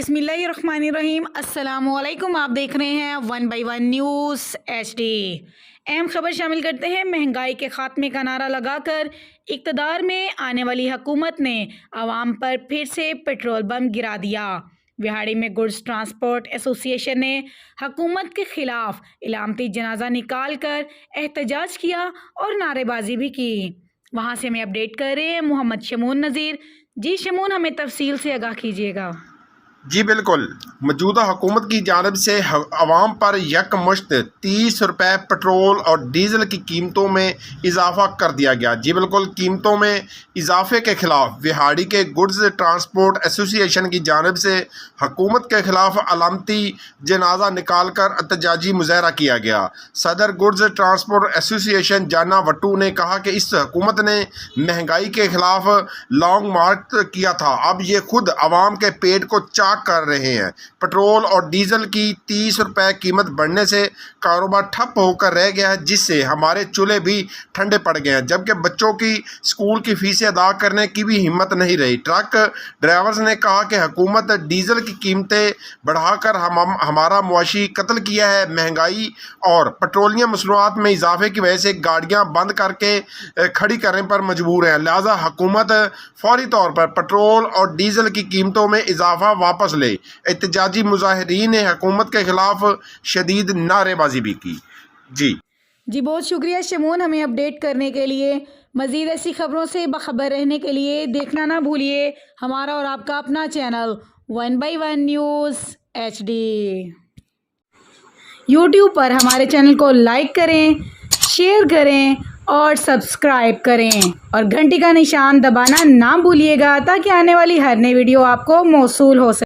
बिस्मिल्लाहिर्रहमानिर्रहीम। अस्सलामुअलैकुम। आप देख रहे हैं 1 by 1 न्यूज़ HD। अहम खबर शामिल करते हैं। महंगाई के खात्मे का नारा लगाकर इक़्तिदार में आने वाली हुकूमत ने आवाम पर फिर से पेट्रोल बम गिरा दिया। विहाड़ी में गुड्स ट्रांसपोर्ट एसोसिएशन ने हुकूमत के खिलाफ इलामती जनाजा निकाल कर एहतजाज किया और नारेबाजी भी की। वहाँ से हमें अपडेट कर रहे हैं मोहम्मद शमून नज़ीर। जी शमून, हमें तफसील से आगाह कीजिएगा। जी बिल्कुल, मौजूदा हुकूमत की जानिब से आवाम पर यकमुश्त 30 रुपये पेट्रोल और डीज़ल की कीमतों में इजाफ़ा कर दिया गया। जी बिल्कुल, कीमतों में इजाफ़े के ख़िलाफ़ विहाड़ी के गुड्स ट्रांसपोर्ट एसोसिएशन की जानिब से हुकूमत के ख़िलाफ़ अलामती जनाजा निकाल कर एहतजाजी मुज़ाहरा किया गया। सदर गुड्स ट्रांसपोर्ट एसोसिएशन जाना वट्टू ने कहा कि इस हुकूमत ने महंगाई के ख़िलाफ़ लॉन्ग मार्च किया था, अब ये खुद आवाम के पेट को कर रहे हैं। पेट्रोल और डीजल की 30 रुपये कीमत बढ़ने से कारोबार ठप होकर रह गया है, जिससे हमारे चूल्हे भी ठंडे पड़ गए हैं, जबकि बच्चों की स्कूल की फीसें अदा करने की भी हिम्मत नहीं रही। ट्रक ड्राइवर्स ने कहा कि हुकूमत डीजल की कीमतें बढ़ाकर हमारा मुआशी कत्ल किया है। महंगाई और पेट्रोलियम मसनूआत में इजाफे की वजह से गाड़ियां बंद करके खड़ी करने पर मजबूर हैं, लिहाजा हुकूमत फौरी तौर पर पेट्रोल और डीजल की कीमतों में इजाफा वापस ले। एहतजाजी मुजाहिरीन ने हुकूमत के खिलाफ शदीद नारेबाजी भी की। जी बहुत शुक्रिया शमून, हमें अपडेट करने के लिए। मज़ीद ऐसी खबरों से बाखबर रहने के लिए देखना ना भूलिए हमारा और आपका अपना channel 1 by 1 news HD। YouTube पर हमारे चैनल को लाइक करें, शेयर करें और सब्सक्राइब करें और घंटी का निशान दबाना ना भूलिएगा, ताकि आने वाली हर नई वीडियो आपको मौसूल हो सके।